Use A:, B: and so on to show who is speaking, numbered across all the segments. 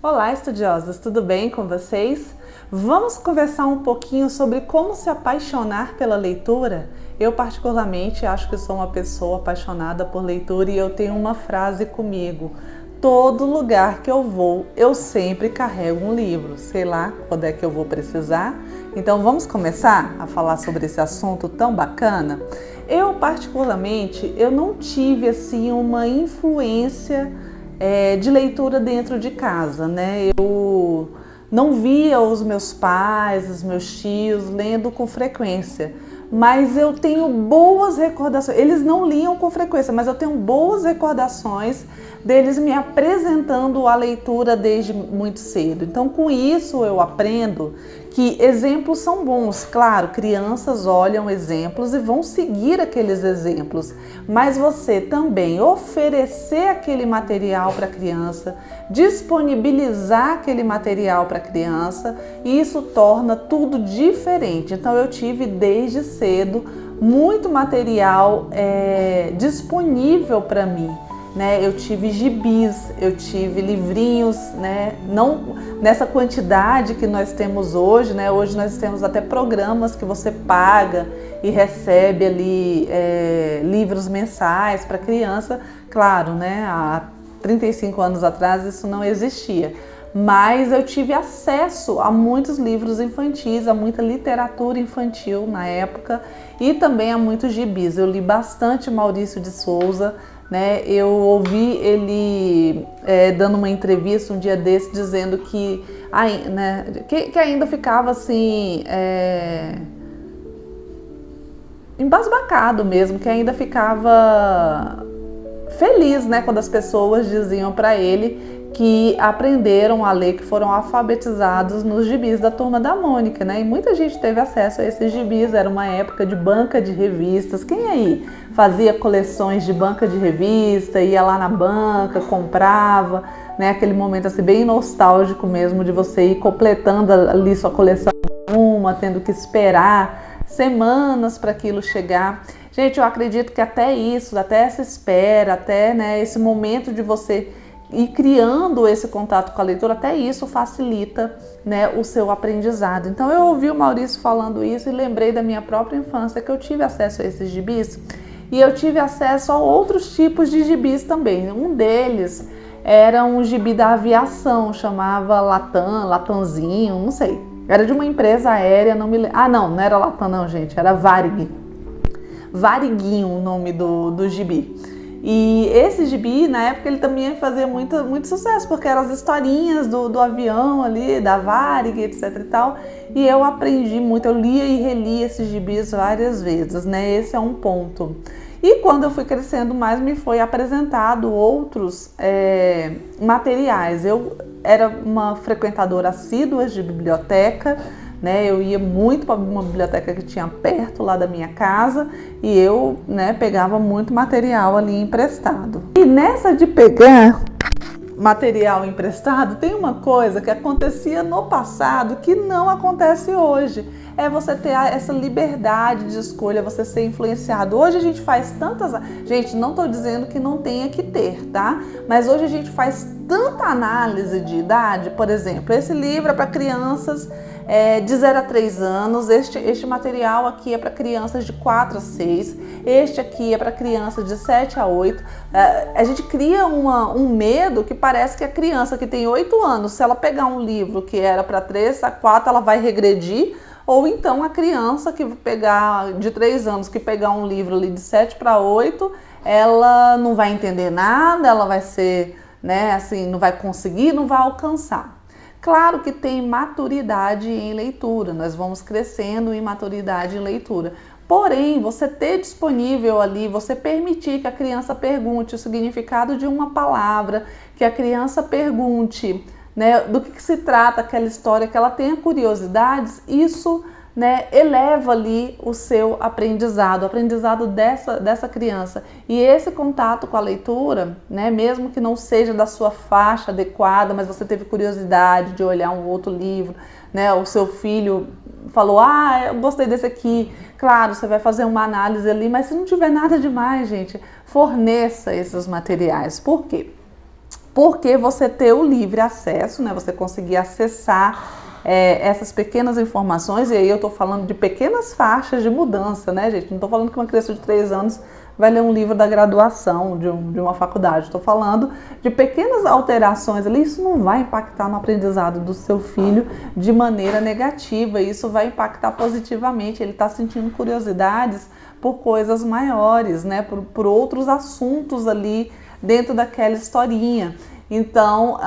A: Olá, estudiosos, tudo bem com vocês? Vamos conversar um pouquinho sobre como se apaixonar pela leitura? Eu particularmente acho que sou uma pessoa apaixonada por leitura e eu tenho uma frase comigo: todo lugar que eu vou, eu sempre carrego um livro, sei lá quando é que eu vou precisar. Então vamos começar a falar sobre esse assunto tão bacana? Eu particularmente, eu não tive assim uma influência de leitura dentro de casa, né? Eu não via os meus pais, os meus tios lendo com frequência, mas eu tenho boas recordações. Eles não liam com frequência, mas eu tenho boas recordações deles me apresentando a leitura desde muito cedo. Então, com isso eu aprendo que exemplos são bons. Claro, crianças olham exemplos e vão seguir aqueles exemplos, mas você também oferecer aquele material para a criança, disponibilizar aquele material para a criança, isso torna tudo diferente. Então, eu tive desde cedo muito material disponível para mim. Eu tive gibis, eu tive livrinhos, não nessa quantidade que nós temos hoje, Hoje nós temos até programas que você paga e recebe ali livros mensais para criança. Claro, há 35 anos atrás isso não existia, mas eu tive acesso a muitos livros infantis, a muita literatura infantil na época e também a muitos gibis. Eu li bastante Maurício de Souza. Eu ouvi ele dando uma entrevista um dia desse dizendo que ainda ficava assim embasbacado mesmo, que ainda ficava feliz, quando as pessoas diziam para ele que aprenderam a ler, que foram alfabetizados nos gibis da Turma da Mônica, E muita gente teve acesso a esses gibis. Era uma época de banca de revistas. Quem aí fazia coleções de banca de revista, ia lá na banca, comprava, Aquele momento assim bem nostálgico mesmo de você ir completando ali sua coleção tendo que esperar semanas para aquilo chegar. Gente, eu acredito que até isso, até essa espera, até esse momento de você ir criando esse contato com a leitura, até isso facilita o seu aprendizado. Então eu ouvi o Maurício falando isso e lembrei da minha própria infância, que eu tive acesso a esses gibis e eu tive acesso a outros tipos de gibis também. Um deles era um gibi da aviação, chamava Latanzinho, não sei. Era de uma empresa aérea, não me lembro. Não era Latam não, gente, era Varig. Variguinho o nome do gibi. E esse gibi, na época, ele também fazia muito sucesso, porque eram as historinhas do avião ali, da Varig, etc e tal. E eu aprendi muito, eu lia e relia esses gibis várias vezes, Esse é um ponto. E quando eu fui crescendo mais, me foi apresentado outros materiais. Eu era uma frequentadora assídua de biblioteca, Eu ia muito para uma biblioteca que tinha perto lá da minha casa e eu, pegava muito material ali emprestado. E nessa de pegar material emprestado, tem uma coisa que acontecia no passado que não acontece hoje. É você ter essa liberdade de escolha, você ser influenciado. Hoje a gente faz tantas... Gente, não estou dizendo que não tenha que ter, tá? Mas hoje a gente faz tanta análise de idade. Por exemplo, esse livro é para crianças de 0 a 3 anos, este material aqui é para crianças de 4 a 6, este aqui é para crianças de 7 a 8. A gente cria um medo que parece que a criança que tem 8 anos, se ela pegar um livro que era para 3 a 4, ela vai regredir, ou então a criança que pegar de 3 anos, que pegar um livro ali de 7 para 8, ela não vai entender nada, ela vai ser, assim, não vai conseguir, não vai alcançar. Claro que tem maturidade em leitura, nós vamos crescendo em maturidade em leitura. Porém, você ter disponível ali, você permitir que a criança pergunte o significado de uma palavra, que a criança pergunte, do que se trata aquela história, que ela tenha curiosidades, isso eleva ali o seu aprendizado, o aprendizado dessa criança. E esse contato com a leitura, mesmo que não seja da sua faixa adequada, mas você teve curiosidade de olhar um outro livro, o seu filho falou, eu gostei desse aqui. Claro, você vai fazer uma análise ali, mas se não tiver nada demais, gente, forneça esses materiais. Por quê? porque você ter o livre acesso, né, você conseguir acessar essas pequenas informações, e aí eu estou falando de pequenas faixas de mudança, né, gente? Não estou falando que uma criança de 3 anos vai ler um livro da graduação de uma faculdade. Estou falando de pequenas alterações ali. Isso não vai impactar no aprendizado do seu filho de maneira negativa. Isso vai impactar positivamente. Ele está sentindo curiosidades por coisas maiores, né? Por outros assuntos ali dentro daquela historinha. Então,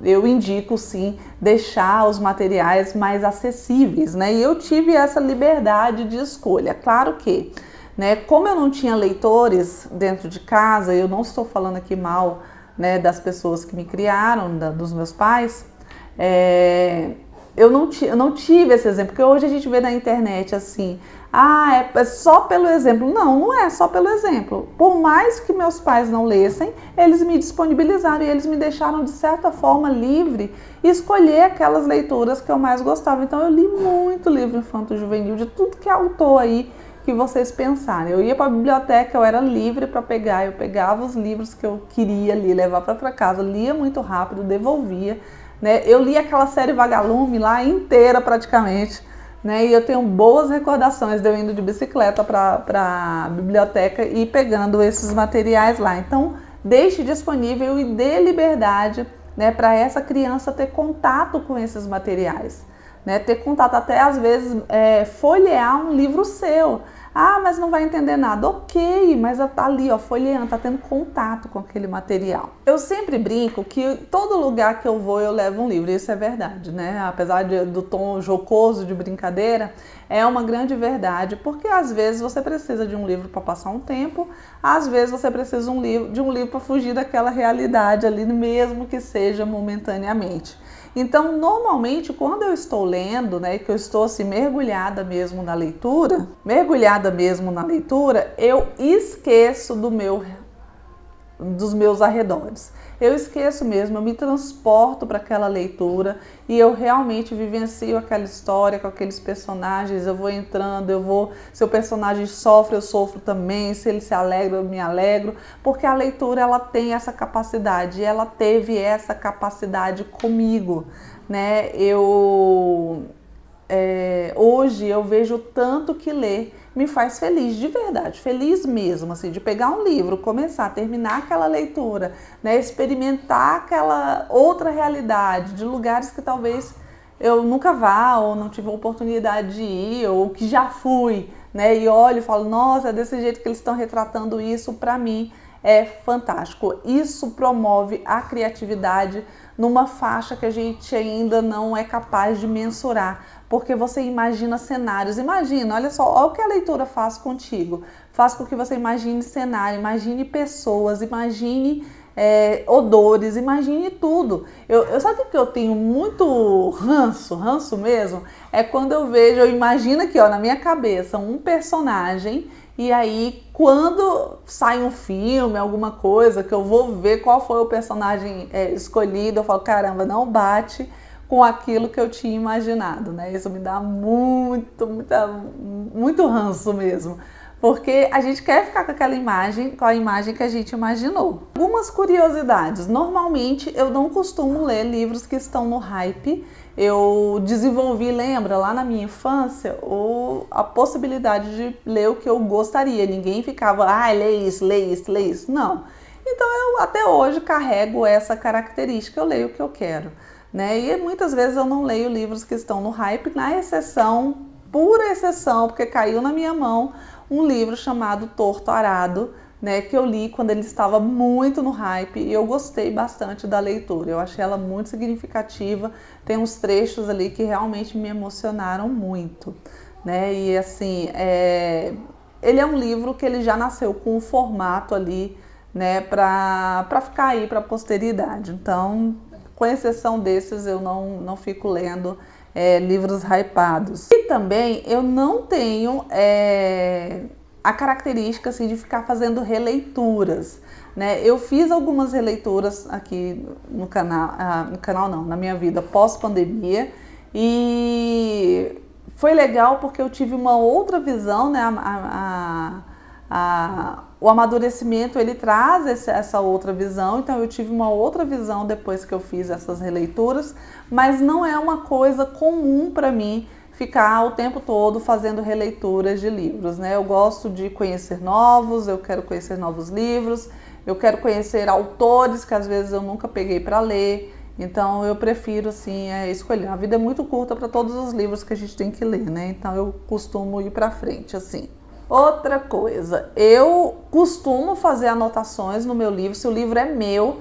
A: eu indico sim deixar os materiais mais acessíveis, né? E eu tive essa liberdade de escolha. Claro que, né, como eu não tinha leitores dentro de casa, eu não estou falando aqui mal, né, das pessoas que me criaram, dos meus pais, eu não tive esse exemplo, porque hoje a gente vê na internet assim, é só pelo exemplo. Não, não é só pelo exemplo. Por mais que meus pais não lessem, eles me disponibilizaram e eles me deixaram de certa forma livre escolher aquelas leituras que eu mais gostava. Então eu li muito livro infanto-juvenil, de tudo que é autor aí que vocês pensarem. Eu ia para a biblioteca, eu era livre para pegar, eu pegava os livros que eu queria ler, levar para casa, lia muito rápido, devolvia, né? Eu li aquela série Vagalume lá inteira praticamente, né? E eu tenho boas recordações de eu indo de bicicleta para a biblioteca e pegando esses materiais lá. Então, deixe disponível e dê liberdade, né, para essa criança ter contato com esses materiais, né? Ter contato, até às vezes folhear um livro seu. Mas não vai entender nada. Ok, mas tá ali, ó, folheando, tá tendo contato com aquele material. Eu sempre brinco que todo lugar que eu vou eu levo um livro, isso é verdade, né? Apesar do tom jocoso de brincadeira, é uma grande verdade, porque às vezes você precisa de um livro para passar um tempo, às vezes você precisa de um livro para fugir daquela realidade ali, mesmo que seja momentaneamente. Então, normalmente, quando eu estou lendo, né, que eu estou assim, mergulhada mesmo na leitura, eu esqueço dos meus arredores. Eu esqueço mesmo, eu me transporto para aquela leitura e eu realmente vivencio aquela história com aqueles personagens. Eu vou entrando, se o personagem sofre, eu sofro também, se ele se alegra, eu me alegro, porque a leitura ela tem essa capacidade, ela teve essa capacidade comigo, né? Hoje eu vejo tanto que ler me faz feliz, de verdade, feliz mesmo, assim, de pegar um livro, começar, terminar aquela leitura, né, experimentar aquela outra realidade, de lugares que talvez eu nunca vá, ou não tive a oportunidade de ir, ou que já fui, né, e olho e falo, nossa, é desse jeito que eles estão retratando isso, para mim é fantástico. Isso promove a criatividade numa faixa que a gente ainda não é capaz de mensurar, porque você imagina cenários. Imagina, olha só, olha o que a leitura faz contigo. Faz com que você imagine cenário, imagine pessoas, imagine odores, imagine tudo. Sabe o que eu tenho muito ranço mesmo? É quando eu imagino aqui, ó, na minha cabeça, um personagem. E aí, quando sai um filme, alguma coisa, que eu vou ver qual foi o personagem escolhido, eu falo, caramba, não bate com aquilo que eu tinha imaginado, né? Isso me dá muito ranço mesmo, porque a gente quer ficar com aquela imagem, com a imagem que a gente imaginou. Algumas curiosidades. Normalmente, eu não costumo ler livros que estão no hype. Eu desenvolvi, lembra, lá na minha infância, a possibilidade de ler o que eu gostaria. Ninguém ficava, lê isso, lê isso, lê isso. Não. Então, eu até hoje carrego essa característica, eu leio o que eu quero, né? E muitas vezes eu não leio livros que estão no hype, na exceção, pura exceção, porque caiu na minha mão um livro chamado Torto Arado, né, que eu li quando ele estava muito no hype e eu gostei bastante da leitura. Eu achei ela muito significativa, tem uns trechos ali que realmente me emocionaram muito, né? E assim, ele é um livro que ele já nasceu com um formato ali, né, para ficar aí para a posteridade. Então, com exceção desses, eu não fico lendo livros hypados. E também eu não tenho a característica assim, de ficar fazendo releituras, né? Eu fiz algumas releituras aqui no canal não, na minha vida pós-pandemia, e foi legal porque eu tive uma outra visão, né? O amadurecimento, ele traz essa outra visão, então eu tive uma outra visão depois que eu fiz essas releituras, mas não é uma coisa comum para mim ficar o tempo todo fazendo releituras de livros, né? Eu gosto de conhecer novos, eu quero conhecer novos livros, eu quero conhecer autores que às vezes eu nunca peguei para ler, então eu prefiro assim escolher. A vida é muito curta para todos os livros que a gente tem que ler, né? Então eu costumo ir para frente assim. Outra coisa, eu costumo fazer anotações no meu livro, se o livro é meu,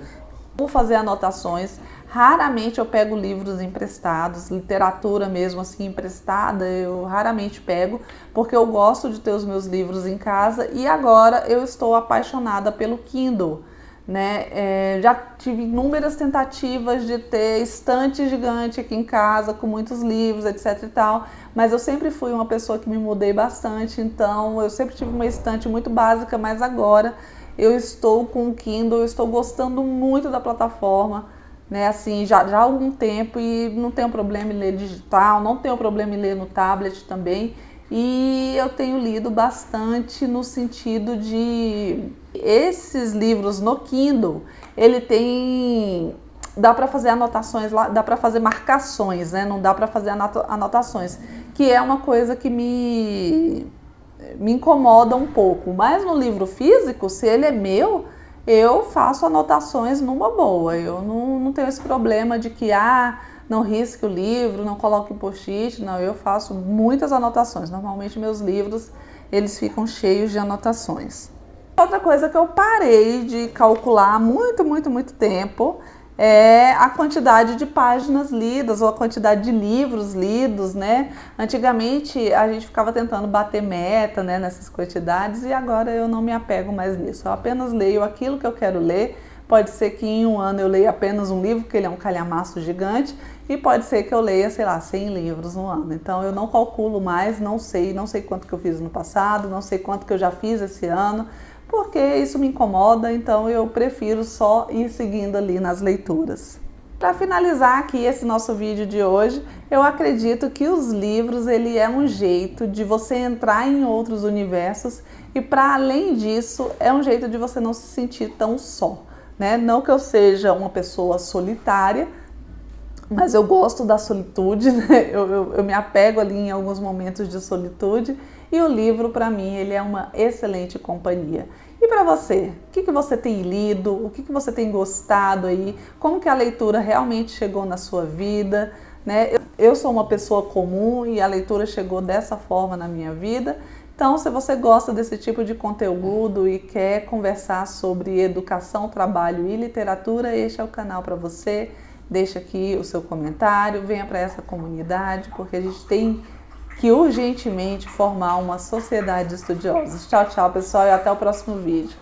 A: vou fazer anotações. Raramente eu pego livros emprestados, literatura mesmo assim emprestada, eu raramente pego, porque eu gosto de ter os meus livros em casa e agora eu estou apaixonada pelo Kindle, né? Já tive inúmeras tentativas de ter estante gigante aqui em casa com muitos livros, etc e tal, mas eu sempre fui uma pessoa que me mudei bastante, então eu sempre tive uma estante muito básica, mas agora eu estou com o Kindle, eu estou gostando muito da plataforma, né? Assim, já há algum tempo e não tenho problema em ler digital, não tenho problema em ler no tablet também. E eu tenho lido bastante no sentido de esses livros no Kindle, ele tem, dá para fazer anotações lá, dá para fazer marcações, né? Não dá para fazer anotações, que é uma coisa que me incomoda um pouco. Mas no livro físico, se ele é meu, eu faço anotações numa boa. Eu não tenho esse problema de que não risque o livro, não coloque post-it. Não, eu faço muitas anotações. Normalmente meus livros, eles ficam cheios de anotações. Outra coisa que eu parei de calcular há muito tempo é a quantidade de páginas lidas ou a quantidade de livros lidos, né? Antigamente a gente ficava tentando bater meta, né, nessas quantidades, e agora eu não me apego mais nisso. Eu apenas leio aquilo que eu quero ler. Pode ser que em um ano eu leia apenas um livro, porque ele é um calhamaço gigante, e pode ser que eu leia, sei lá, 100 livros no ano. Então eu não calculo mais, não sei quanto que eu fiz no passado, não sei quanto que eu já fiz esse ano, porque isso me incomoda, então eu prefiro só ir seguindo ali nas leituras. Para finalizar aqui esse nosso vídeo de hoje, eu acredito que os livros, ele é um jeito de você entrar em outros universos e, para além disso, é um jeito de você não se sentir tão só, né? Não que eu seja uma pessoa solitária, mas eu gosto da solitude, né? Eu me apego ali em alguns momentos de solitude, e o livro, para mim, ele é uma excelente companhia. E para você, o que você tem lido, o que você tem gostado aí, como que a leitura realmente chegou na sua vida, né? Eu sou uma pessoa comum e a leitura chegou dessa forma na minha vida. Então, se você gosta desse tipo de conteúdo e quer conversar sobre educação, trabalho e literatura, este é o canal para você. Deixa aqui o seu comentário, venha para essa comunidade, porque a gente tem que urgentemente formar uma sociedade de estudiosos. Tchau, tchau, pessoal, e até o próximo vídeo.